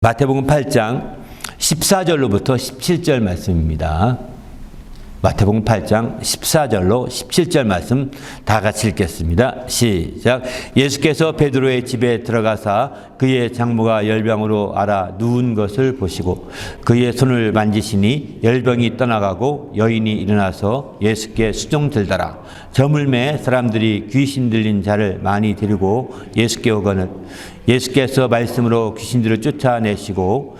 마태복음 8장 14절로부터 17절 말씀입니다. 마태복음 8장 14절로 17절 말씀 다 같이 읽겠습니다. 시작. 예수께서 베드로의 집에 들어가사 그의 장모가 열병으로 앓아 누운 것을 보시고 그의 손을 만지시니 열병이 떠나가고 여인이 일어나서 예수께 수종들더라. 저물매 사람들이 귀신 들린 자를 많이 데리고 예수께 오거늘 예수께서 말씀으로 귀신들을 쫓아내시고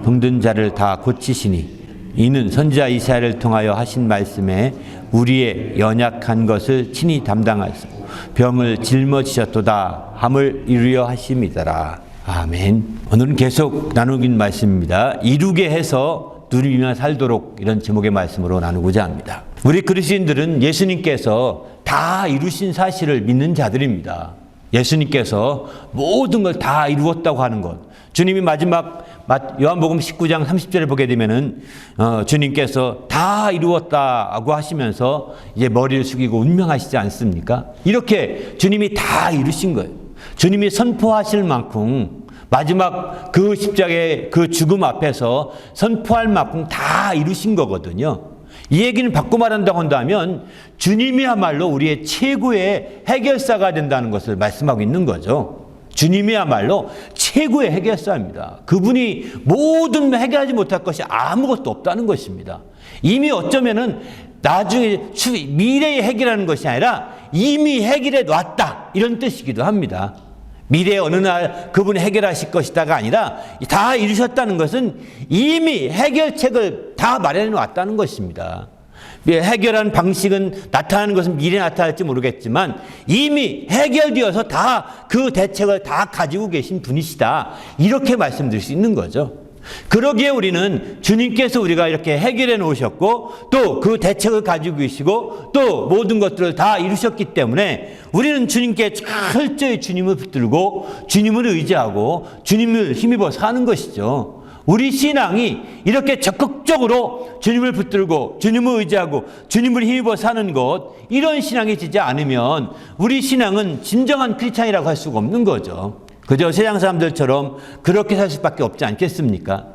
병든 자를 다 고치시니 이는 선지자 이사야를 통하여 하신 말씀에 우리의 연약한 것을 친히 담당하시고 병을 짊어지셨도다 함을 이루려 하심이더라. 아멘. 오늘은 계속 나누긴 말씀입니다. 이루게 해서 누리며 살도록 이런 제목의 말씀으로 나누고자 합니다. 우리 그리스도인들은 예수님께서 다 이루신 사실을 믿는 자들입니다. 예수님께서 모든 걸 다 이루었다고 하는 것. 주님이 마지막 요한복음 19장 30절에 보게 되면은 주님께서 다 이루었다고 하시면서 이제 머리를 숙이고 운명하시지 않습니까? 이렇게 주님이 다 이루신 거예요. 주님이 선포하실 만큼 마지막 그 십자가의 그 죽음 앞에서 선포할 만큼 다 이루신 거거든요. 이 얘기는 바꿔 말한다고 한다면 주님이야말로 우리의 최고의 해결사가 된다는 것을 말씀하고 있는 거죠. 주님이야말로 최고의 해결사입니다. 그분이 모든 해결하지 못할 것이 아무것도 없다는 것입니다. 이미 어쩌면은 나중에 미래에 해결하는 것이 아니라 이미 해결해 놨다 이런 뜻이기도 합니다. 미래의 어느 날 그분이 해결하실 것이다가 아니라 다 이루셨다는 것은 이미 해결책을 다 마련해 놨다는 것입니다. 해결하는 방식은 나타나는 것은 미래에 나타날지 모르겠지만 이미 해결되어서 다 그 대책을 다 가지고 계신 분이시다. 이렇게 말씀드릴 수 있는 거죠. 그러기에 우리는 주님께서 우리가 이렇게 해결해 놓으셨고 또 그 대책을 가지고 계시고 또 모든 것들을 다 이루셨기 때문에 우리는 주님께 철저히 주님을 붙들고 주님을 의지하고 주님을 힘입어 사는 것이죠. 우리 신앙이 이렇게 적극적으로 주님을 붙들고 주님을 의지하고 주님을 힘입어 사는 것, 이런 신앙이 되지 않으면 우리 신앙은 진정한 크리스찬이라고 할 수가 없는 거죠. 그저 세상 사람들처럼 그렇게 살 수밖에 없지 않겠습니까?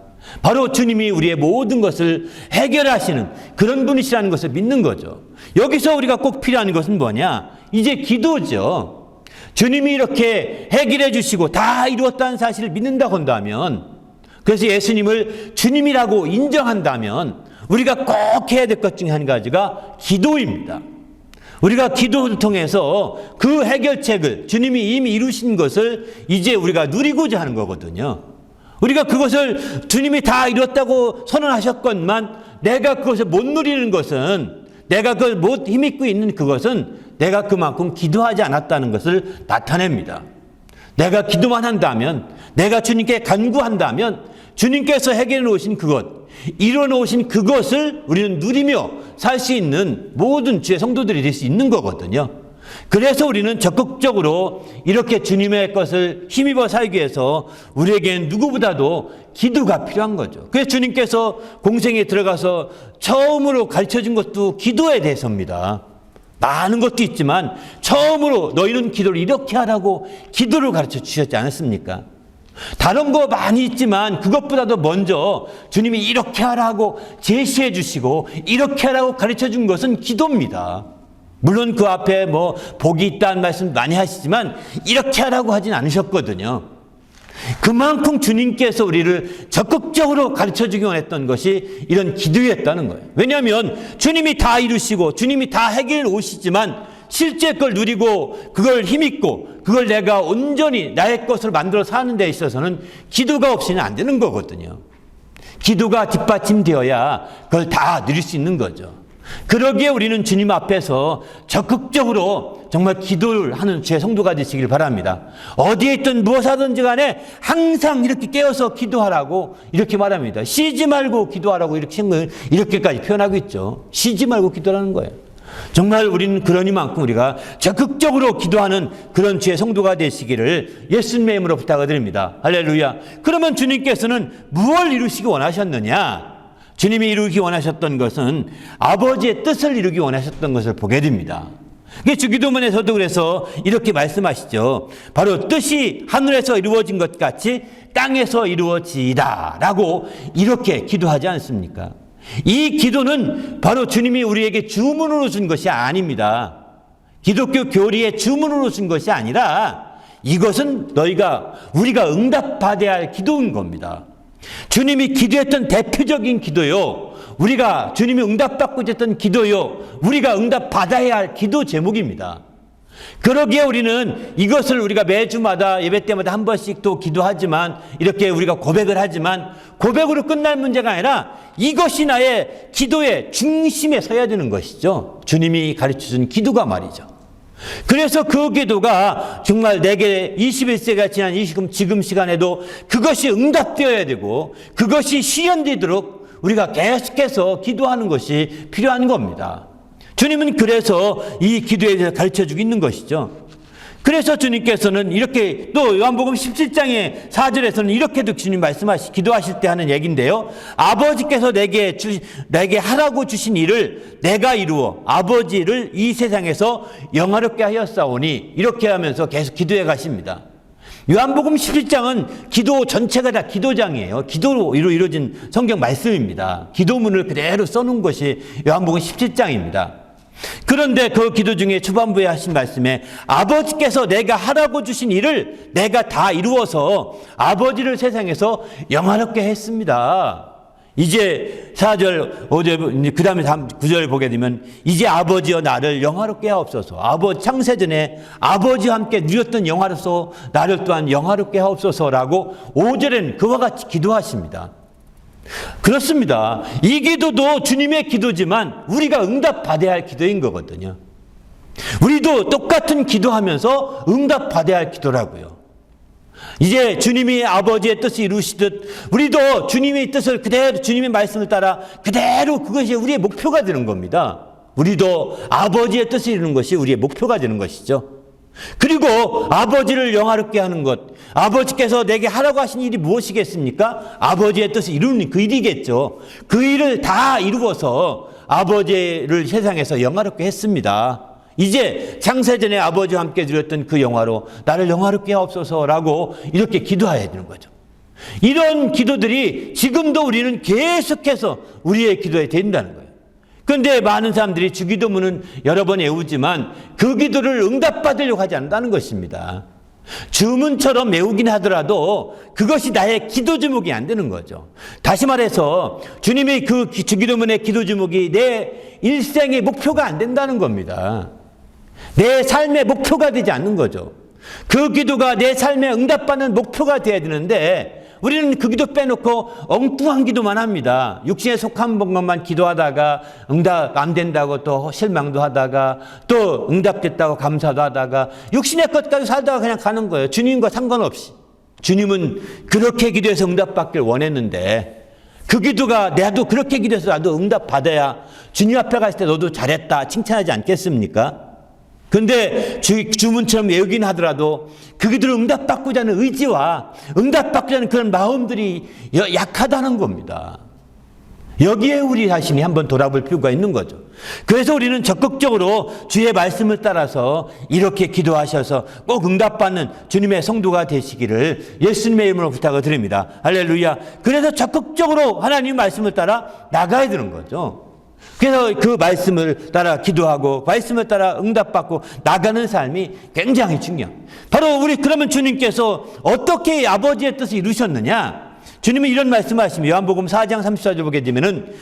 바로 주님이 우리의 모든 것을 해결하시는 그런 분이시라는 것을 믿는 거죠. 여기서 우리가 꼭 필요한 것은 뭐냐? 이제 기도죠. 주님이 이렇게 해결해 주시고 다 이루었다는 사실을 믿는다고 한다면, 그래서 예수님을 주님이라고 인정한다면 우리가 꼭 해야 될 것 중에 한 가지가 기도입니다. 우리가 기도를 통해서 그 해결책을 주님이 이미 이루신 것을 이제 우리가 누리고자 하는 거거든요. 우리가 그것을 주님이 다 이뤘다고 선언하셨건만 내가 그것을 못 누리는 것은, 내가 그걸 못 힘입고 있는 그것은 내가 그만큼 기도하지 않았다는 것을 나타냅니다. 내가 기도만 한다면, 내가 주님께 간구한다면 주님께서 해결해 놓으신 그것, 이뤄 놓으신 그것을 우리는 누리며 살 수 있는 모든 주의 성도들이 될 수 있는 거거든요. 그래서 우리는 적극적으로 이렇게 주님의 것을 힘입어 살기 위해서 우리에게는 누구보다도 기도가 필요한 거죠. 그래서 주님께서 공생에 들어가서 처음으로 가르쳐 준 것도 기도에 대해서입니다. 많은 것도 있지만 처음으로 너희는 기도를 이렇게 하라고 기도를 가르쳐 주셨지 않았습니까? 다른 거 많이 있지만 그것보다도 먼저 주님이 이렇게 하라고 제시해 주시고 이렇게 하라고 가르쳐 준 것은 기도입니다. 물론 그 앞에 뭐 복이 있다는 말씀 많이 하시지만 이렇게 하라고 하진 않으셨거든요. 그만큼 주님께서 우리를 적극적으로 가르쳐 주기 원했던 것이 이런 기도였다는 거예요. 왜냐하면 주님이 다 이루시고 주님이 다 해결해 오시지만 실제 그걸 누리고 그걸 힘입고 그걸 내가 온전히 나의 것으로 만들어 사는 데 있어서는 기도가 없이는 안 되는 거거든요. 기도가 뒷받침되어야 그걸 다 누릴 수 있는 거죠. 그러기에 우리는 주님 앞에서 적극적으로 정말 기도를 하는 주의 성도가 되시길 바랍니다. 어디에 있든 무엇 하든지 간에 항상 이렇게 깨어서 기도하라고 이렇게 말합니다. 쉬지 말고 기도하라고 이렇게까지 표현하고 있죠. 쉬지 말고 기도하는 거예요. 정말 우리는 그러니만큼 우리가 적극적으로 기도하는 그런 주의 성도가 되시기를 예수님의 이름으로 부탁을 드립니다. 할렐루야. 그러면 주님께서는 무엇을 이루시기 원하셨느냐? 주님이 이루기 원하셨던 것은 아버지의 뜻을 이루기 원하셨던 것을 보게 됩니다. 주기도문에서도 그래서 이렇게 말씀하시죠. 바로 뜻이 하늘에서 이루어진 것 같이 땅에서 이루어지이다 라고 이렇게 기도하지 않습니까? 이 기도는 바로 주님이 우리에게 주문으로 준 것이 아닙니다. 기독교 교리의 주문으로 준 것이 아니라 이것은 우리가 응답받아야 할 기도인 겁니다. 주님이 기도했던 대표적인 기도요, 우리가 주님이 응답받고자 했던 기도요, 우리가 응답받아야 할 기도 제목입니다. 그러기에 우리는 이것을 우리가 매주마다 예배 때마다 한 번씩 또 기도하지만, 이렇게 우리가 고백을 하지만 고백으로 끝날 문제가 아니라 이것이 나의 기도의 중심에 서야 되는 것이죠. 주님이 가르쳐준 기도가 말이죠. 그래서 그 기도가 정말 내게 21세가 지난 지금 시간에도 그것이 응답되어야 되고 그것이 실현되도록 우리가 계속해서 기도하는 것이 필요한 겁니다. 주님은 그래서 이 기도에 대해서 가르쳐주고 있는 것이죠. 그래서 주님께서는 이렇게 또 요한복음 17장의 4절에서는 이렇게도 주님 기도하실 때 하는 얘기인데요. 아버지께서 내게 하라고 주신 일을 내가 이루어 아버지를 이 세상에서 영화롭게 하였사오니, 이렇게 하면서 계속 기도해 가십니다. 요한복음 17장은 기도 전체가 다 기도장이에요. 기도로 이루어진 성경 말씀입니다. 기도문을 그대로 써놓은 것이 요한복음 17장입니다. 그런데 그 기도 중에 초반부에 하신 말씀에 아버지께서 내가 하라고 주신 일을 내가 다 이루어서 아버지를 세상에서 영화롭게 했습니다. 이제 4절, 5절, 그 다음에 9절 보게 되면 이제 아버지여 나를 영화롭게 하옵소서. 창세전에 아버지와 함께 누렸던 영화로서 나를 또한 영화롭게 하옵소서라고 5절에는 그와 같이 기도하십니다. 그렇습니다. 이 기도도 주님의 기도지만 우리가 응답받아야 할 기도인 거거든요. 우리도 똑같은 기도하면서 응답받아야 할 기도라고요. 이제 주님이 아버지의 뜻을 이루시듯 우리도 주님의 뜻을 그대로, 주님의 말씀을 따라 그대로, 그것이 우리의 목표가 되는 겁니다. 우리도 아버지의 뜻을 이루는 것이 우리의 목표가 되는 것이죠. 그리고 아버지를 영화롭게 하는 것, 아버지께서 내게 하라고 하신 일이 무엇이겠습니까? 아버지의 뜻을 이루는 그 일이겠죠. 그 일을 다 이루어서 아버지를 세상에서 영화롭게 했습니다. 이제 창세전에 아버지와 함께 누렸던 그 영화로 나를 영화롭게 하옵소서라고 이렇게 기도해야 되는 거죠. 이런 기도들이 지금도 우리는 계속해서 우리의 기도에 된다는 거예요. 그런데 많은 사람들이 주기도문은 여러 번 외우지만 그 기도를 응답받으려고 하지 않는다는 것입니다. 주문처럼 외우긴 하더라도 그것이 나의 기도 제목이 안 되는 거죠. 다시 말해서 주님의 그 주기도문의 기도 제목이 내 일생의 목표가 안 된다는 겁니다. 내 삶의 목표가 되지 않는 거죠. 그 기도가 내 삶에 응답받는 목표가 돼야 되는데 우리는 그 기도 빼놓고 엉뚱한 기도만 합니다. 육신에 속한 것만 기도하다가 응답 안 된다고 또 실망도 하다가 또 응답됐다고 감사도 하다가 육신의 것까지 살다가 그냥 가는 거예요. 주님과 상관없이. 주님은 그렇게 기도해서 응답받길 원했는데 그 기도가 나도 그렇게 기도해서 나도 응답받아야 주님 앞에 갔을 때 너도 잘했다 칭찬하지 않겠습니까? 그런데 주문처럼 외우긴 하더라도 그 기도를 응답받고자 하는 의지와 응답받고자 하는 그런 마음들이 약하다는 겁니다. 여기에 우리 자신이 한번 돌아볼 필요가 있는 거죠. 그래서 우리는 적극적으로 주의 말씀을 따라서 이렇게 기도하셔서 꼭 응답받는 주님의 성도가 되시기를 예수님의 이름으로 부탁을 드립니다. 할렐루야. 그래서 적극적으로 하나님의 말씀을 따라 나가야 되는 거죠. 그래서 그 말씀을 따라 기도하고 말씀을 따라 응답받고 나가는 삶이 굉장히 중요합니다. 바로 그러면 주님께서 어떻게 아버지의 뜻을 이루셨느냐? 주님은 이런 말씀하십니다. 요한복음 4장 34절 보게 되면은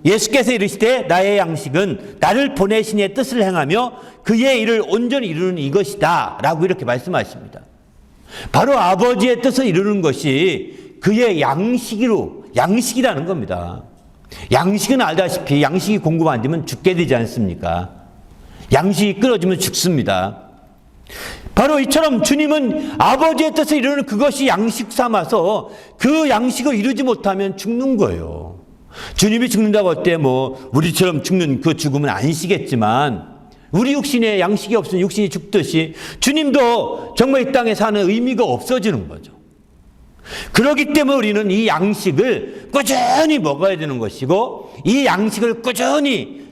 예수께서 이르시되 나의 양식은 나를 보내신 이의 뜻을 행하며 그의 일을 온전히 이루는 이것이다 라고 이렇게 말씀하십니다. 바로 아버지의 뜻을 이루는 것이 그의 양식이라는 겁니다. 양식은 알다시피 양식이 공급 안 되면 죽게 되지 않습니까? 양식이 끊어지면 죽습니다. 바로 이처럼 주님은 아버지의 뜻을 이루는 그것이 양식 삼아서 그 양식을 이루지 못하면 죽는 거예요. 주님이 죽는다고 할 때 우리처럼 죽는 그 죽음은 아니시겠지만 우리 육신에 양식이 없으면 육신이 죽듯이 주님도 정말 이 땅에 사는 의미가 없어지는 거죠. 그렇기 때문에 우리는 이 양식을 꾸준히 먹어야 되는 것이고 이 양식을 꾸준히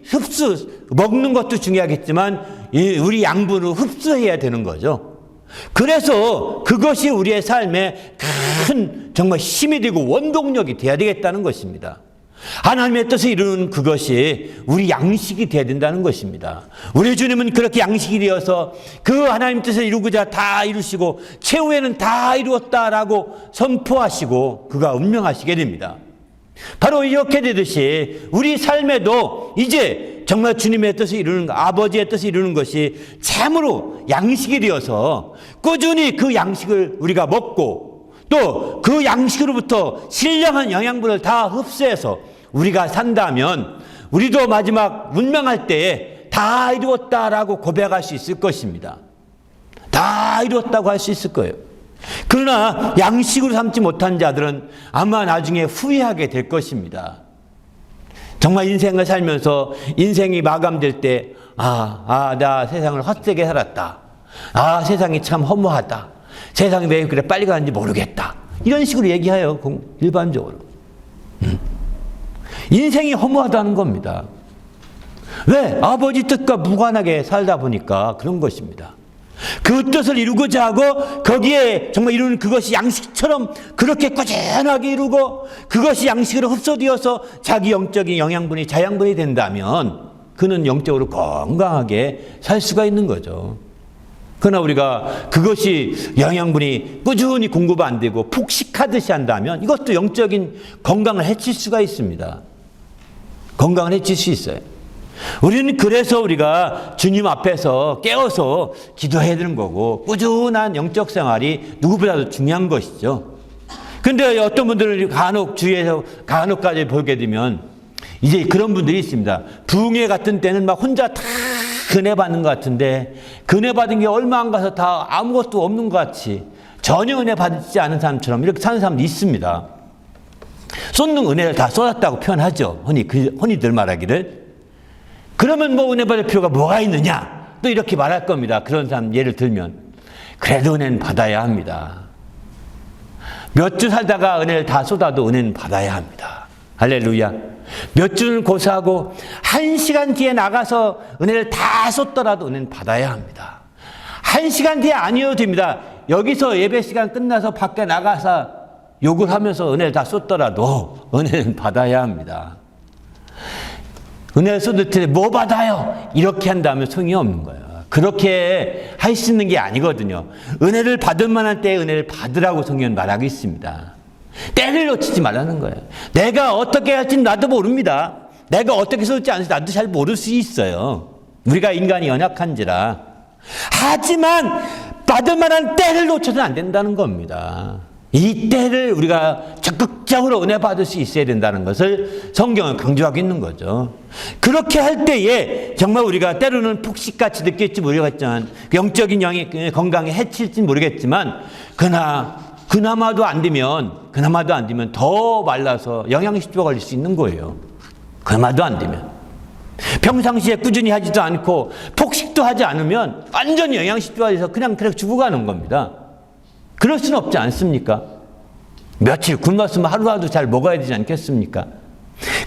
먹는 것도 중요하겠지만 우리 양분을 흡수해야 되는 거죠. 그래서 그것이 우리의 삶에 큰 정말 힘이 되고 원동력이 돼야 되겠다는 것입니다. 하나님의 뜻을 이루는 그것이 우리 양식이 돼야 된다는 것입니다. 우리 주님은 그렇게 양식이 되어서 그 하나님 뜻을 이루고자 다 이루시고 최후에는 다 이루었다라고 선포하시고 그가 운명하시게 됩니다. 바로 이렇게 되듯이 우리 삶에도 이제 정말 주님의 뜻을 이루는 아버지의 뜻을 이루는 것이 참으로 양식이 되어서 꾸준히 그 양식을 우리가 먹고 또 그 양식으로부터 신령한 영양분을 다 흡수해서 우리가 산다면 우리도 마지막 운명할 때에 다 이루었다라고 고백할 수 있을 것입니다. 다 이루었다고 할 수 있을 거예요. 그러나 양식으로 삼지 못한 자들은 아마 나중에 후회하게 될 것입니다. 정말 인생을 살면서 인생이 마감될 때 나 세상을 헛되게 살았다. 세상이 참 허무하다. 세상이 왜 그래 빨리 가는지 모르겠다. 이런 식으로 얘기해요. 일반적으로. 인생이 허무하다는 겁니다. 왜? 아버지 뜻과 무관하게 살다 보니까 그런 것입니다. 그 뜻을 이루고자 하고 거기에 정말 이루는 그것이 양식처럼 그렇게 꾸준하게 이루고 그것이 양식으로 흡수되어서 자기 영적인 영양분이 자양분이 된다면 그는 영적으로 건강하게 살 수가 있는 거죠. 그러나 우리가 그것이 영양분이 꾸준히 공급 안 되고 폭식하듯이 한다면 이것도 영적인 건강을 해칠 수가 있습니다. 건강을 해칠 수 있어요. 우리는 그래서 우리가 주님 앞에서 깨어서 기도해야 되는 거고 꾸준한 영적 생활이 누구보다도 중요한 것이죠. 그런데 어떤 분들은 간혹 주위에서 간혹까지 보게 되면 이제 그런 분들이 있습니다. 부흥회 같은 때는 막 혼자 다 은혜 받는 것 같은데 은혜 받은 게 얼마 안 가서 다 아무것도 없는 것 같이 전혀 은혜 받지 않은 사람처럼 이렇게 사는 사람도 있습니다. 쏟는 은혜를 다 쏟았다고 표현하죠. 흔히들 말하기를. 그러면 뭐 은혜 받을 필요가 뭐가 있느냐? 또 이렇게 말할 겁니다. 그런 사람 예를 들면. 그래도 은혜는 받아야 합니다. 몇 주 살다가 은혜를 다 쏟아도 은혜는 받아야 합니다. 할렐루야. 몇 주는 고사하고 1시간 뒤에 나가서 은혜를 다 쏟더라도 은혜는 받아야 합니다. 1시간 뒤에 아니어도 됩니다. 여기서 예배 시간 끝나서 밖에 나가서 욕을 하면서 은혜를 다 쏟더라도 은혜는 받아야 합니다. 은혜를 쏟을 때 뭐 받아요? 이렇게 한다면 소용이 없는 거예요. 그렇게 할 수 있는 게 아니거든요. 은혜를 받을 만한 때에 은혜를 받으라고 성경은 말하고 있습니다. 때를 놓치지 말라는 거예요. 내가 어떻게 할지는 나도 모릅니다. 내가 어떻게 쏠지 않을지 나도 잘 모를 수 있어요. 우리가 인간이 연약한지라. 하지만 받을 만한 때를 놓쳐서는 안 된다는 겁니다. 이 때를 우리가 적극적으로 은혜 받을 수 있어야 된다는 것을 성경은 강조하고 있는 거죠. 그렇게 할 때에 정말 우리가 때로는 폭식같이 느낄지 모르겠지만 영적인 건강에 해칠지 모르겠지만 그나마도 안 되면 더 말라서 영양실조가 걸릴 수 있는 거예요. 그나마도 안 되면. 평상시에 꾸준히 하지도 않고 폭식도 하지 않으면 완전히 영양실조가 돼서 그냥 죽어가는 겁니다. 그럴 수는 없지 않습니까? 며칠 굶었으면 하루라도 잘 먹어야 되지 않겠습니까?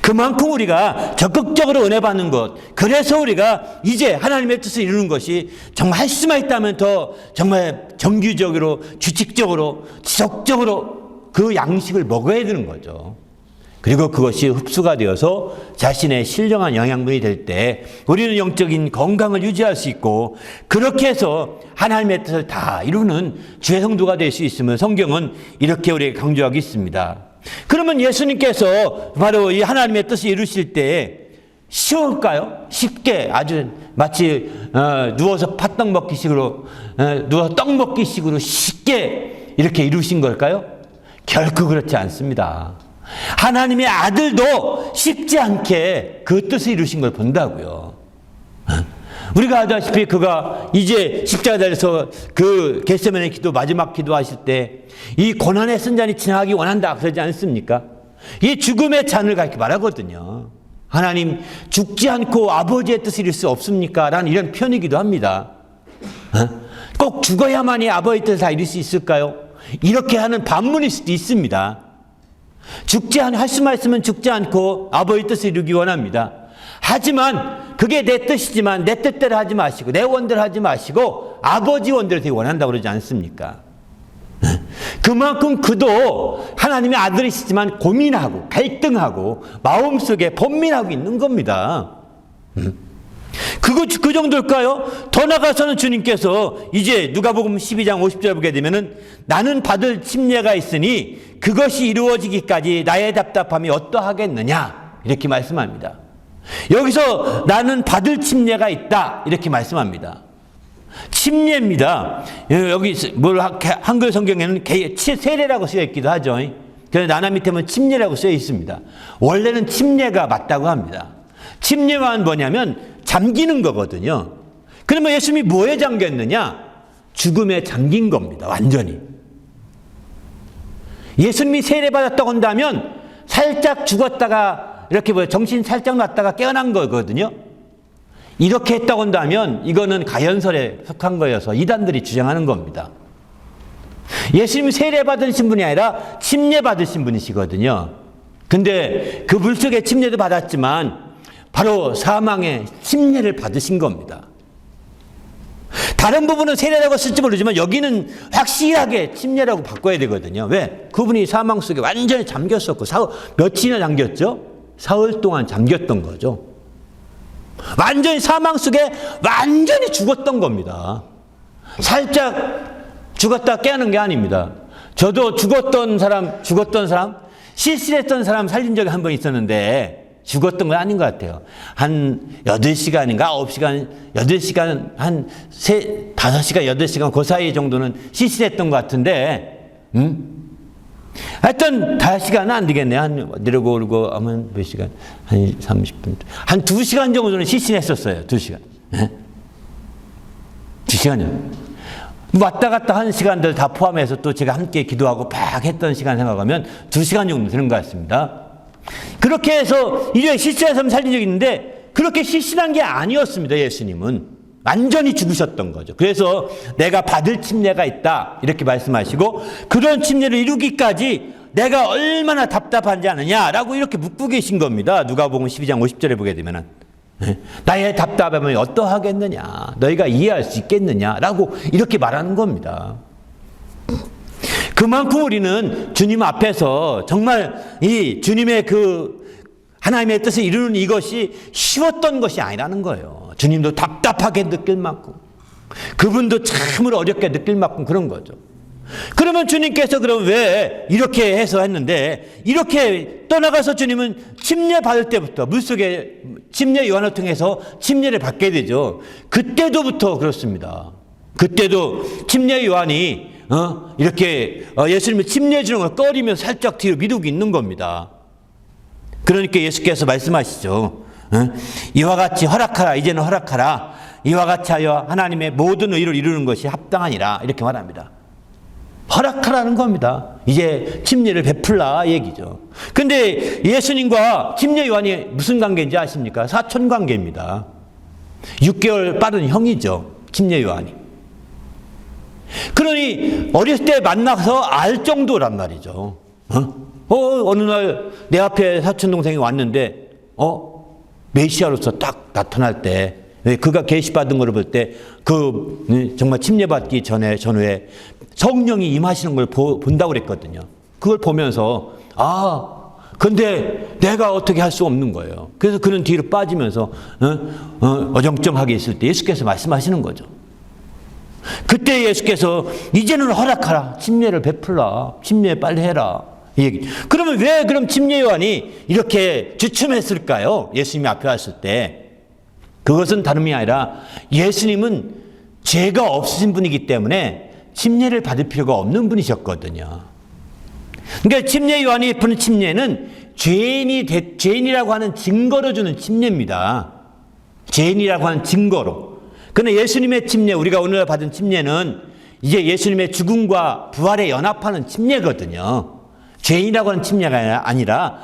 그만큼 우리가 적극적으로 은혜 받는 것, 그래서 우리가 이제 하나님의 뜻을 이루는 것이 정말 할 수만 있다면 더 정말 정규적으로, 규칙적으로, 지속적으로 그 양식을 먹어야 되는 거죠. 그리고 그것이 흡수가 되어서 자신의 신령한 영양분이 될 때 우리는 영적인 건강을 유지할 수 있고 그렇게 해서 하나님의 뜻을 다 이루는 주의 성도가 될 수 있으면 성경은 이렇게 우리에게 강조하고 있습니다. 그러면 예수님께서 바로 이 하나님의 뜻을 이루실 때 쉬울까요? 쉽게 아주 마치 누워서 팥떡 먹기식으로 누워서 떡 먹기식으로 쉽게 이렇게 이루신 걸까요? 결코 그렇지 않습니다. 하나님의 아들도 쉽지 않게 그 뜻을 이루신 걸 본다고요. 우리가 아다시피 그가 이제 십자가에서 그 겟세마네 기도 마지막 기도하실 때 이 고난의 순간이 지나가기 원한다 그러지 않습니까? 이 죽음의 잔을 그렇게 말하거든요. 하나님 죽지 않고 아버지의 뜻을 이룰 수 없습니까? 라는 이런 표현이기도 합니다. 꼭 죽어야만이 아버지의 뜻을 다 이룰 수 있을까요? 이렇게 하는 반문일 수도 있습니다. 할 수만 있으면 죽지 않고 아버지 뜻을 이루기 원합니다. 하지만 그게 내 뜻이지만 내 뜻대로 하지 마시고 내 원대로 하지 마시고 아버지 원대로 되게 원한다고 그러지 않습니까? 그만큼 그도 하나님의 아들이시지만 고민하고 갈등하고 마음속에 번민하고 있는 겁니다. 그 정도일까요? 더 나가서는 주님께서 이제 누가복음 12장 50절 보게 되면은 나는 받을 침례가 있으니 그것이 이루어지기까지 나의 답답함이 어떠하겠느냐 이렇게 말씀합니다. 여기서 나는 받을 침례가 있다 이렇게 말씀합니다. 침례입니다. 여기 한글 성경에는 세례라고 쓰여 있기도 하죠. 그래서 나나 밑에는 침례라고 쓰여 있습니다. 원래는 침례가 맞다고 합니다. 침례만 뭐냐면 잠기는 거거든요. 그러면 예수님이 뭐에 잠겼느냐? 죽음에 잠긴 겁니다. 완전히. 예수님이 세례받았다고 한다면 살짝 죽었다가 이렇게 정신 살짝 났다가 깨어난 거거든요. 이렇게 했다고 한다면 이거는 가연설에 속한 거여서 이단들이 주장하는 겁니다. 예수님이 세례받으신 분이 아니라 침례 받으신 분이시거든요. 근데 그 물속에 침례도 받았지만 바로 사망의 침례를 받으신 겁니다. 다른 부분은 세례라고 쓸지 모르지만 여기는 확실하게 침례라고 바꿔야 되거든요. 왜? 그분이 사망 속에 완전히 잠겼었고 며칠이나 잠겼죠? 사흘 동안 잠겼던 거죠. 완전히 사망 속에 완전히 죽었던 겁니다. 살짝 죽었다 깨어난 게 아닙니다. 저도 죽었던 사람, 실실했던 사람 살린 적이 한 번 있었는데 죽었던 건 아닌 것 같아요. 한 8시간인가 9시간, 8시간, 한 5시간, 8시간 그 사이 정도는 실실했던 것 같은데, 하여튼 5시간은 안 되겠네. 한 내려고 오르고 하면 몇 시간? 한 30분. 한 2시간 정도는 실신했었어요. 2시간. 2시간이요. 왔다 갔다 한 시간들 다 포함해서 또 제가 함께 기도하고 막 했던 시간 생각하면 2시간 정도 되는 것 같습니다. 그렇게 해서 이제 실신해서 살린 적이 있는데 그렇게 실신한 게 아니었습니다. 예수님은. 완전히 죽으셨던 거죠. 그래서 내가 받을 침례가 있다 이렇게 말씀하시고 그런 침례를 이루기까지 내가 얼마나 답답한지 아느냐라고 이렇게 묻고 계신 겁니다. 누가복음 12장 50절에 보게 되면은 나의 답답함이 어떠하겠느냐 너희가 이해할 수 있겠느냐라고 이렇게 말하는 겁니다. 그만큼 우리는 주님 앞에서 정말 이 주님의 하나님의 뜻을 이루는 이것이 쉬웠던 것이 아니라는 거예요. 주님도 답답하게 느낄 만큼 그분도 참으로 어렵게 느낄 만큼 그런 거죠. 그러면 주님께서 그럼 왜 이렇게 해서 했는데 이렇게 떠나가서 주님은 침례 받을 때부터 물속에 침례 요한을 통해서 침례를 받게 되죠. 그때도부터 그렇습니다. 그때도 침례 요한이 이렇게 예수님을 침례해 주는 걸 꺼리며 살짝 뒤로 미루고 있는 겁니다. 그러니까 예수께서 말씀하시죠. 이와 같이 허락하라. 이제는 허락하라. 이와 같이 하여 하나님의 모든 의를 이루는 것이 합당하니라. 이렇게 말합니다. 허락하라는 겁니다. 이제 침례를 베풀라 얘기죠. 근데 예수님과 침례 요한이 무슨 관계인지 아십니까? 사촌 관계입니다. 6개월 빠른 형이죠. 침례 요한이. 그러니 어렸을 때 만나서 알 정도란 말이죠. 어느 날 내 앞에 사촌 동생이 왔는데 메시아로서 딱 나타날 때 그가 계시받은 걸 볼 때 정말 침례받기 전후에 성령이 임하시는 걸 본다고 그랬거든요. 그걸 보면서 근데 내가 어떻게 할 수 없는 거예요. 그래서 그는 뒤로 빠지면서 어정쩡하게 있을 때 예수께서 말씀하시는 거죠. 그때 예수께서 이제는 허락하라. 침례를 베풀라. 침례 빨리 해라. 이 얘기. 그러면 왜 그럼 침례 요한이 이렇게 주춤했을까요? 예수님이 앞에 왔을 때. 그것은 다름이 아니라 예수님은 죄가 없으신 분이기 때문에 침례를 받을 필요가 없는 분이셨거든요. 그러니까 침례 요한이 베푸는 침례는 죄인이라고 하는 증거로 주는 침례입니다. 죄인이라고 하는 증거로. 그런데 예수님의 침례, 우리가 오늘 받은 침례는 이제 예수님의 죽음과 부활에 연합하는 침례거든요. 죄인이라고 하는 침례가 아니라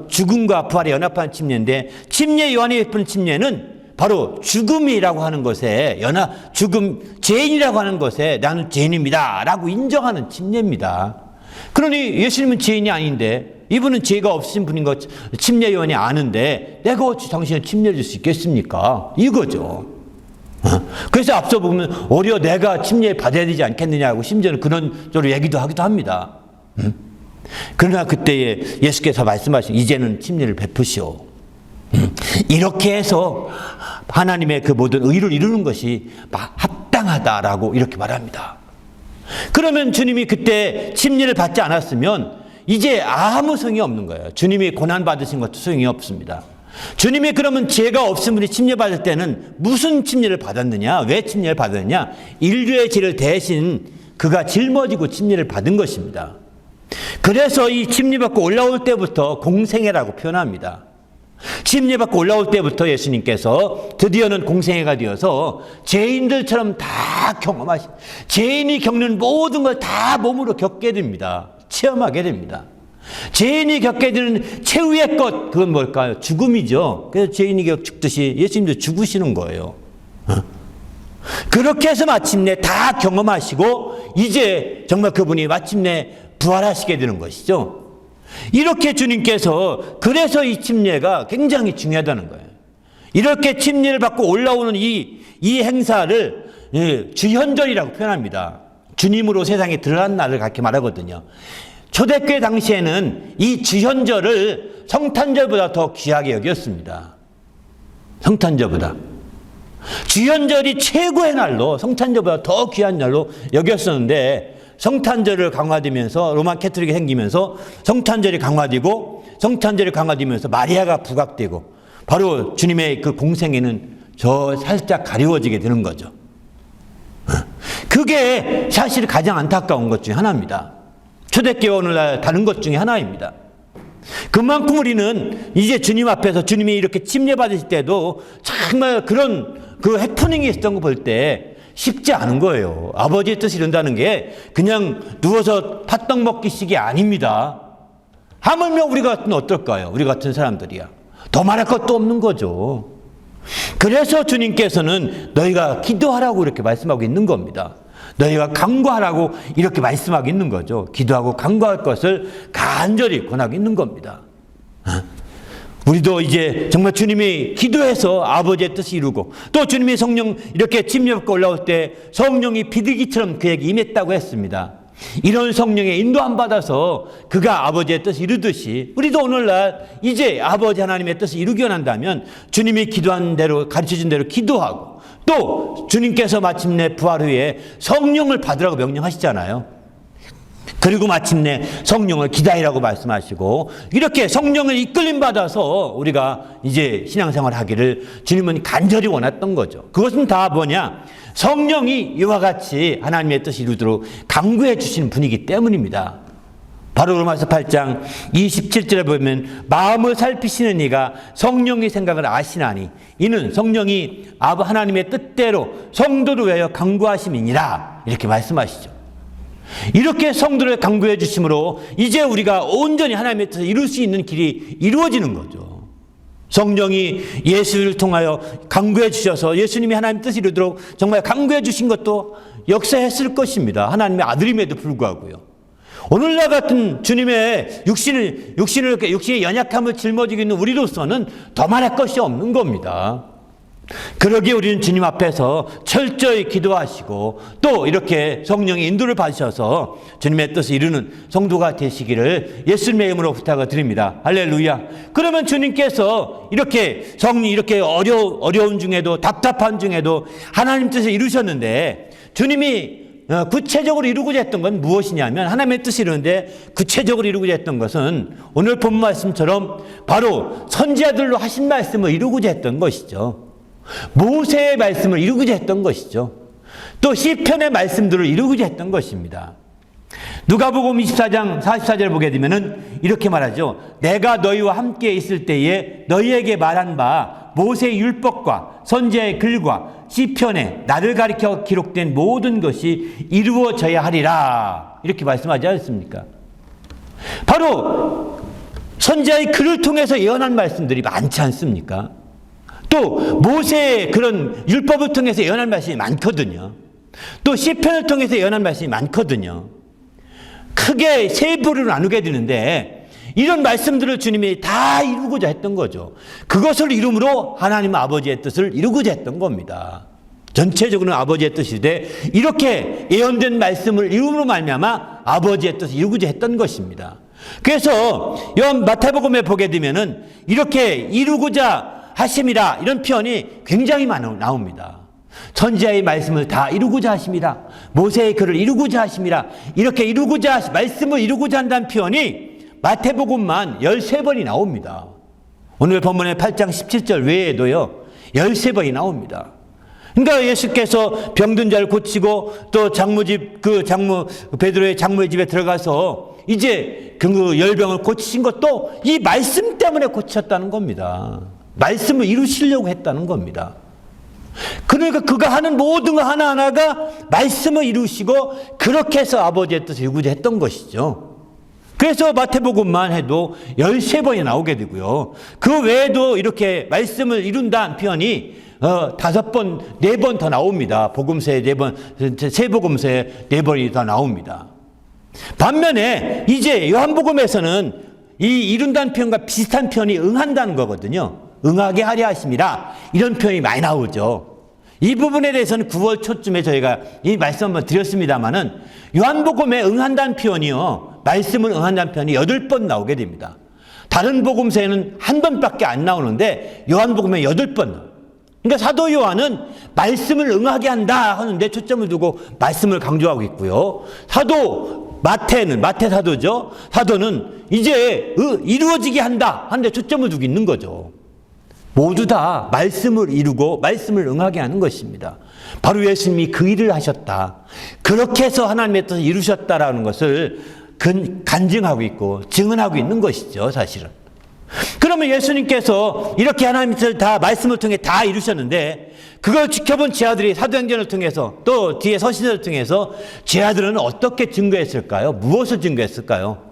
죽음과 부활에 연합하는 침례인데 침례 요한이 베푸는 침례는 바로 죽음이라고 하는 것에 죄인이라고 하는 것에 나는 죄인입니다 라고 인정하는 침례입니다. 그러니 예수님은 죄인이 아닌데 이분은 죄가 없으신 분인 것 침례요한이 아는데 내가 어찌 당신을 침례해 줄 수 있겠습니까? 이거죠. 그래서 앞서 보면 오히려 내가 침례 받아야 되지 않겠느냐고 심지어는 그런 쪽으로 얘기도 하기도 합니다. 그러나 그때에 예수께서 말씀하신 이제는 침례를 베푸시오. 이렇게 해서 하나님의 그 모든 의를 이루는 것이 합당하다라고 이렇게 말합니다. 그러면 주님이 그때 침례를 받지 않았으면 이제 아무 소용이 없는 거예요. 주님이 고난받으신 것도 소용이 없습니다. 주님이 그러면 죄가 없은 분이 침례 받을 때는 무슨 침례를 받았느냐? 왜 침례를 받았느냐? 인류의 죄를 대신 그가 짊어지고 침례를 받은 것입니다. 그래서 이 침례받고 올라올 때부터 공생애라고 표현합니다. 침례받고 올라올 때부터 예수님께서 드디어는 공생애가 되어서 죄인들처럼 다 경험하신, 죄인이 겪는 모든 걸 다 몸으로 겪게 됩니다. 체험하게 됩니다. 죄인이 겪게 되는 최후의 것, 그건 뭘까요? 죽음이죠. 그래서 죄인이 죽듯이 예수님도 죽으시는 거예요. 그렇게 해서 마침내 다 경험하시고 이제 정말 그분이 마침내 부활하시게 되는 것이죠. 이렇게 주님께서 그래서 이 침례가 굉장히 중요하다는 거예요. 이렇게 침례를 받고 올라오는 이 행사를 주현절이라고 표현합니다. 주님으로 세상에 드러난 날을 그렇게 말하거든요. 초대교회 당시에는 이 주현절을 성탄절보다 더 귀하게 여겼습니다. 성탄절보다. 주현절이 최고의 날로 성탄절보다 더 귀한 날로 여겼었는데 성탄절을 강화되면서 로마 캐토릭이 생기면서 성탄절이 강화되면서 마리아가 부각되고 바로 주님의 그 공생애는 저 살짝 가려워지게 되는 거죠. 그게 사실 가장 안타까운 것 중에 하나입니다. 초대교회 오늘날 다른 것 중에 하나입니다. 그만큼 우리는 이제 주님 앞에서 주님이 이렇게 침례 받으실 때도 정말 그런 그 해프닝이 있었던 거 볼 때 쉽지 않은 거예요. 아버지의 뜻을 이룬다는 게 그냥 누워서 팥떡 먹기식이 아닙니다. 하물며 우리 같은 어떨까요? 우리 같은 사람들이야. 더 말할 것도 없는 거죠. 그래서 주님께서는 너희가 기도하라고 이렇게 말씀하고 있는 겁니다. 너희가 간구하라고 이렇게 말씀하고 있는 거죠. 기도하고 간구할 것을 간절히 권하고 있는 겁니다. 우리도 이제 정말 주님이 기도해서 아버지의 뜻을 이루고 또 주님이 성령 이렇게 침례받고 올라올 때 성령이 비둘기처럼 그에게 임했다고 했습니다. 이런 성령의 인도함 받아서 그가 아버지의 뜻을 이루듯이 우리도 오늘날 이제 아버지 하나님의 뜻을 이루기 원한다면 주님이 기도한 대로 가르쳐준 대로 기도하고 또 주님께서 마침내 부활 후에 성령을 받으라고 명령하시잖아요. 그리고 마침내 성령을 기다리라고 말씀하시고 이렇게 성령을 이끌림 받아서 우리가 이제 신앙생활 하기를 주님은 간절히 원했던 거죠. 그것은 다 뭐냐? 성령이 이와 같이 하나님의 뜻을 이루도록 강구해 주시는 분이기 때문입니다. 바로 로마서 8장 27절에 보면 마음을 살피시는 이가 성령의 생각을 아시나니 이는 성령이 아버 하나님의 뜻대로 성도를 위하여 강구하심이니라 이렇게 말씀하시죠. 이렇게 성도를 강구해 주심으로 이제 우리가 온전히 하나님의 뜻을 이룰 수 있는 길이 이루어지는 거죠. 성령이 예수를 통하여 강구해 주셔서 예수님이 하나님의 뜻을 이루도록 정말 강구해 주신 것도 역사했을 것입니다. 하나님의 아들임에도 불구하고요. 오늘날 같은 주님의 육신의 연약함을 짊어지고 있는 우리로서는 더 말할 것이 없는 겁니다. 그러기에 우리는 주님 앞에서 철저히 기도하시고 또 이렇게 성령의 인도를 받으셔서 주님의 뜻을 이루는 성도가 되시기를 예수님의 이름으로 부탁을 드립니다. 할렐루야. 그러면 주님께서 이렇게 어려운 중에도 답답한 중에도 하나님 뜻을 이루셨는데 주님이 구체적으로 이루고자 했던 건 무엇이냐면 하나님의 뜻을 이루는데 구체적으로 이루고자 했던 것은 오늘 본 말씀처럼 바로 선지자들로 하신 말씀을 이루고자 했던 것이죠. 모세의 말씀을 이루고자 했던 것이죠. 또 시편의 말씀들을 이루고자 했던 것입니다. 누가복음 24장 44절을 보게 되면은 이렇게 말하죠. 내가 너희와 함께 있을 때에 너희에게 말한 바 모세의 율법과 선지자의 글과 시편에 나를 가리켜 기록된 모든 것이 이루어져야 하리라 이렇게 말씀하지 않습니까? 바로 선지자의 글을 통해서 예언한 말씀들이 많지 않습니까? 또 모세의 그런 율법을 통해서 예언한 말씀이 많거든요. 또 시편을 통해서 예언한 말씀이 많거든요. 크게 세 부류로 나누게 되는데 이런 말씀들을 주님이 다 이루고자 했던 거죠. 그것을 이름으로 하나님 아버지의 뜻을 이루고자 했던 겁니다. 전체적으로는 아버지의 뜻인데 이렇게 예언된 말씀을 이름으로 말미암아 아버지의 뜻을 이루고자 했던 것입니다. 그래서 마태복음에 보게 되면은 이렇게 이루고자 하심이라 이런 표현이 굉장히 많이 나옵니다. 선지자의 말씀을 다 이루고자 하심이라, 모세의 글을 이루고자 하심이라, 이렇게 이루고자 말씀을 이루고자 한다는 표현이 마태복음만 13번이 나옵니다. 오늘 본문의 8장 17절 외에도요 13번이 나옵니다. 그러니까 예수께서 병든 자를 고치고 또 베드로의 장모의 집에 들어가서 이제 그 열병을 고치신 것도 이 말씀 때문에 고치셨다는 겁니다. 말씀을 이루시려고 했다는 겁니다. 그러니까 그가 하는 모든 거 하나하나가 말씀을 이루시고 그렇게 해서 아버지의 뜻을 이루고자 했던 것이죠. 그래서 마태복음만 해도 13번이 나오게 되고요. 그 외에도 이렇게 말씀을 이룬다는 표현이 5번, 4번 더 나옵니다. 복음서에 4번, 세 복음서에 4번이 더 나옵니다. 반면에 이제 요한복음에서는 이 이룬다는 표현과 비슷한 표현이 응한다는 거거든요. 응하게 하려 하심이라 이런 표현이 많이 나오죠. 이 부분에 대해서는 9월 초쯤에 저희가 이 말씀 한번 드렸습니다만은 요한복음에 응한다는 표현이요. 말씀을 응한다는 표현이 8번 나오게 됩니다. 다른 복음서에는 1번밖에 안 나오는데 요한복음에 8번 나와요. 그러니까 사도 요한은 말씀을 응하게 한다 하는데 초점을 두고 말씀을 강조하고 있고요. 마태 사도죠. 사도는 이제 이루어지게 한다 하는데 초점을 두고 있는 거죠. 모두 다 말씀을 이루고 말씀을 응하게 하는 것입니다. 바로 예수님이 그 일을 하셨다. 그렇게 해서 하나님의 뜻을 이루셨다라는 것을 간증하고 있고 증언하고 있는 것이죠, 사실은. 그러면 예수님께서 이렇게 하나님의 뜻을 다 말씀을 통해 다 이루셨는데 그걸 지켜본 제자들이 사도행전을 통해서 또 뒤에 서신서를 통해서 제자들은 어떻게 증거했을까요? 무엇을 증거했을까요?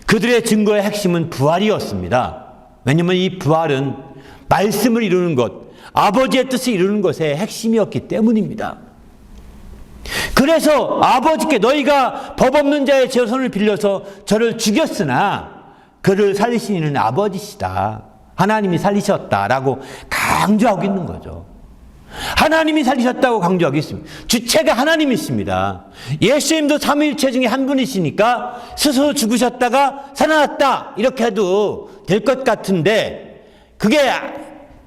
그들의 증거의 핵심은 부활이었습니다. 왜냐하면 이 부활은 말씀을 이루는 것, 아버지의 뜻을 이루는 것의 핵심이었기 때문입니다. 그래서 아버지께 너희가 법 없는 자의 제 손을 빌려서 저를 죽였으나 그를 살리신 이는 아버지시다. 하나님이 살리셨다라고 강조하고 있는 거죠. 하나님이 살리셨다고 강조하고 있습니다. 주체가 하나님이십니다. 예수님도 삼위일체 중에 한 분이시니까 스스로 죽으셨다가 살아났다 이렇게 해도 될 것 같은데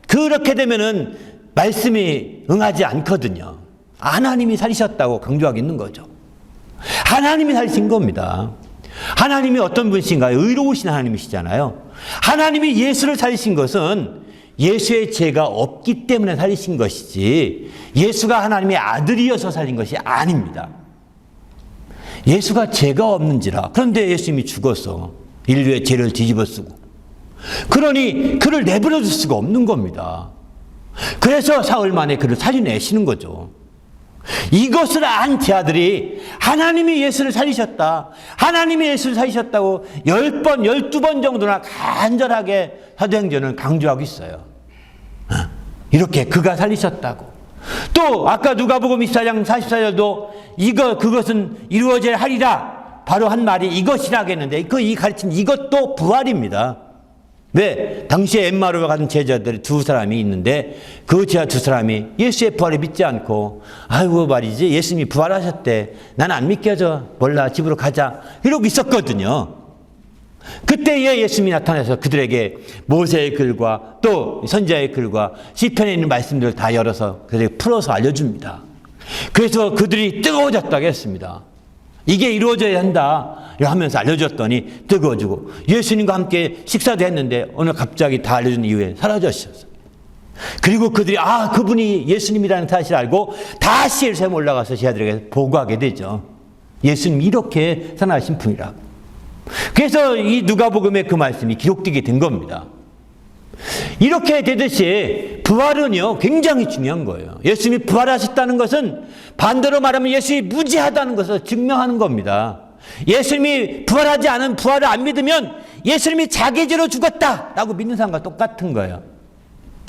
그렇게 되면은 말씀이 응하지 않거든요. 하나님이 살리셨다고 강조하고 있는 거죠. 하나님이 살리신 겁니다. 하나님이 어떤 분이신가요? 의로우신 하나님이시잖아요. 하나님이 예수를 살리신 것은 예수의 죄가 없기 때문에 살리신 것이지 예수가 하나님의 아들이어서 살린 것이 아닙니다. 예수가 죄가 없는지라. 그런데 예수님이 죽어서 인류의 죄를 뒤집어 쓰고 그러니 그를 내버려 둘 수가 없는 겁니다. 그래서 사흘 만에 그를 살려내시는 거죠. 이것을 안 제자들이 하나님이 예수를 살리셨다. 하나님이 예수를 살리셨다고 10번, 12번 정도나 간절하게 사도행전을 강조하고 있어요. 이렇게 그가 살리셨다고. 또 아까 누가복음 24장 44절도 그것은 이루어져야 하리라. 바로 한 말이 이것이라 하겠는데 이 가르침 이것도 부활입니다. 왜? 당시에 엠마오로 가는 제자들이 2사람이 있는데 그 제자 2사람이 예수의 부활을 믿지 않고 아이고 말이지 예수님이 부활하셨대. 난 안 믿겨져. 몰라 집으로 가자. 이러고 있었거든요. 그때에 예수님이 나타나서 그들에게 모세의 글과 또 선지자의 글과 시편에 있는 말씀들을 다 열어서 그들에게 풀어서 알려줍니다. 그래서 그들이 뜨거워졌다고 했습니다. 이게 이루어져야 한다 하면서 알려줬더니 뜨거워지고 예수님과 함께 식사도 했는데 오늘 갑자기 다 알려준 이후에 사라졌어요. 그리고 그들이 그분이 예수님이라는 사실을 알고 다시 예루살렘 올라가서 제자들에게 보고하게 되죠. 예수님 이렇게 살아나신 분이라고. 그래서 이 누가복음의 그 말씀이 기록되게 된 겁니다. 이렇게 되듯이 부활은요 굉장히 중요한 거예요. 예수님이 부활하셨다는 것은 반대로 말하면 예수님이 무지하다는 것을 증명하는 겁니다. 예수님이 부활하지 않은 부활을 안 믿으면 예수님이 자기 죄로 죽었다라고 믿는 사람과 똑같은 거예요.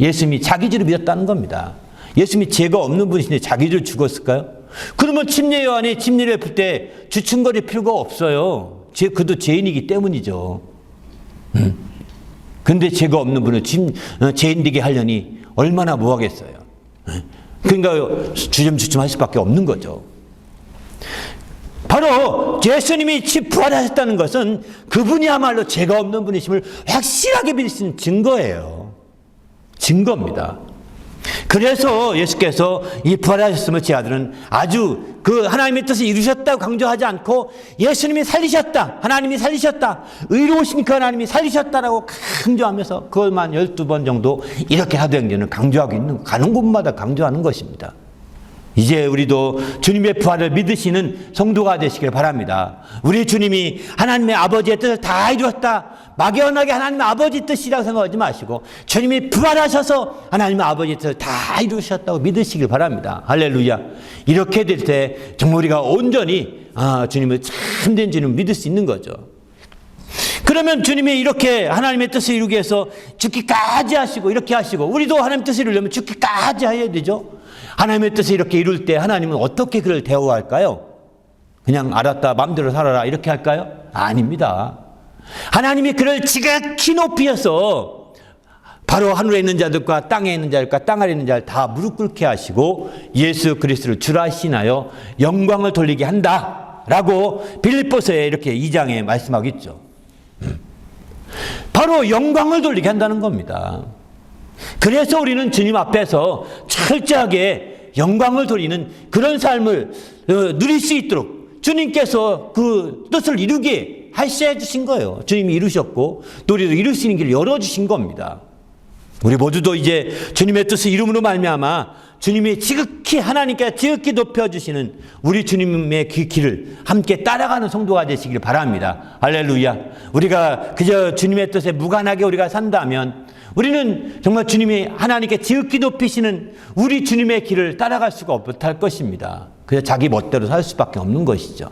예수님이 자기 죄로 믿었다는 겁니다. 예수님이 죄가 없는 분이신데 자기 죄로 죽었을까요? 그러면 침례 요한이 침례를 베풀 때 주춤거릴 필요가 없어요. 그도 죄인이기 때문이죠. 근데 죄가 없는 분을 죄인 되게 하려니 얼마나 뭐하겠어요. 그러니까 주춤주춤 할 수밖에 없는 거죠. 바로 예수님이 부활하셨다는 것은 그분이야말로 죄가 없는 분이심을 확실하게 믿을 수 있는 증거예요. 증거입니다. 그래서 예수께서 이 부활하셨음을 제 아들은 아주 그 하나님의 뜻을 이루셨다고 강조하지 않고 예수님이 살리셨다, 하나님이 살리셨다, 의로우신 그 하나님이 살리셨다라고 강조하면서 그것만 12번 정도 이렇게 사도행전을 강조하고 있는, 가는 곳마다 강조하는 것입니다. 이제 우리도 주님의 부활을 믿으시는 성도가 되시길 바랍니다. 우리 주님이 하나님의 아버지의 뜻을 다 이루었다, 막연하게 하나님의 아버지 뜻이라고 생각하지 마시고 주님이 부활하셔서 하나님의 아버지의 뜻을 다 이루셨다고 믿으시길 바랍니다. 할렐루야. 이렇게 될 때 정말 우리가 온전히 주님을 참된 주님을 믿을 수 있는 거죠. 그러면 주님이 이렇게 하나님의 뜻을 이루기 위해서 죽기까지 하시고 이렇게 하시고, 우리도 하나님의 뜻을 이루려면 죽기까지 해야 되죠. 하나님의 뜻을 이렇게 이룰 때 하나님은 어떻게 그를 대우할까요? 그냥 알았다, 마음대로 살아라 이렇게 할까요? 아닙니다. 하나님이 그를 지극히 높이셔서 바로 하늘에 있는 자들과 땅에 있는 자들과 땅 아래 있는 자들 다 무릎 꿇게 하시고 예수 그리스도를 주라 하시나요 영광을 돌리게 한다라고 빌립보서에 이렇게 2장에 말씀하고 있죠. 바로 영광을 돌리게 한다는 겁니다. 그래서 우리는 주님 앞에서 철저하게 영광을 돌리는 그런 삶을 누릴 수 있도록 주님께서 그 뜻을 이루게 하셔 주신 거예요. 주님이 이루셨고 또 우리도 이룰 수 있는 길을 열어주신 겁니다. 우리 모두도 이제 주님의 뜻을 이름으로 말미암아 주님이 지극히 하나님께 지극히 높여주시는 우리 주님의 그 길을 함께 따라가는 성도가 되시길 바랍니다. 할렐루야. 우리가 그저 주님의 뜻에 무관하게 우리가 산다면 우리는 정말 주님이 하나님께 지극히 높이시는 우리 주님의 길을 따라갈 수가 못할 것입니다. 그저 자기 멋대로 살 수밖에 없는 것이죠.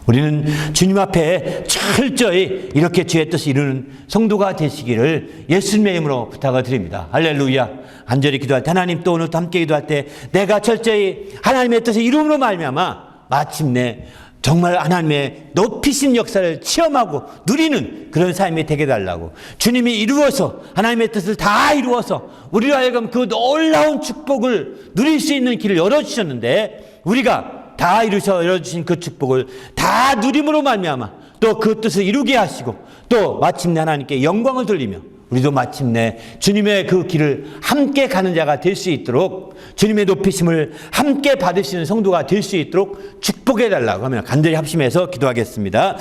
우리는 주님 앞에 철저히 이렇게 주의 뜻을 이루는 성도가 되시기를 예수님의 이름으로 부탁을 드립니다. 할렐루야. 간절히 기도할 때, 하나님 또 오늘 또 함께 기도할 때 내가 철저히 하나님의 뜻을 이루므로 말미암아 마침내 정말 하나님의 높이신 역사를 체험하고 누리는 그런 삶이 되게 달라고, 주님이 이루어서 하나님의 뜻을 다 이루어서 우리로 하여금 그 놀라운 축복을 누릴 수 있는 길을 열어주셨는데 우리가 다 열어주신 그 축복을 다 누림으로 말미암아 또 그 뜻을 이루게 하시고 또 마침내 하나님께 영광을 돌리며 우리도 마침내 주님의 그 길을 함께 가는 자가 될 수 있도록, 주님의 높이심을 함께 받으시는 성도가 될 수 있도록 축복해 달라고 하면 간절히 합심해서 기도하겠습니다.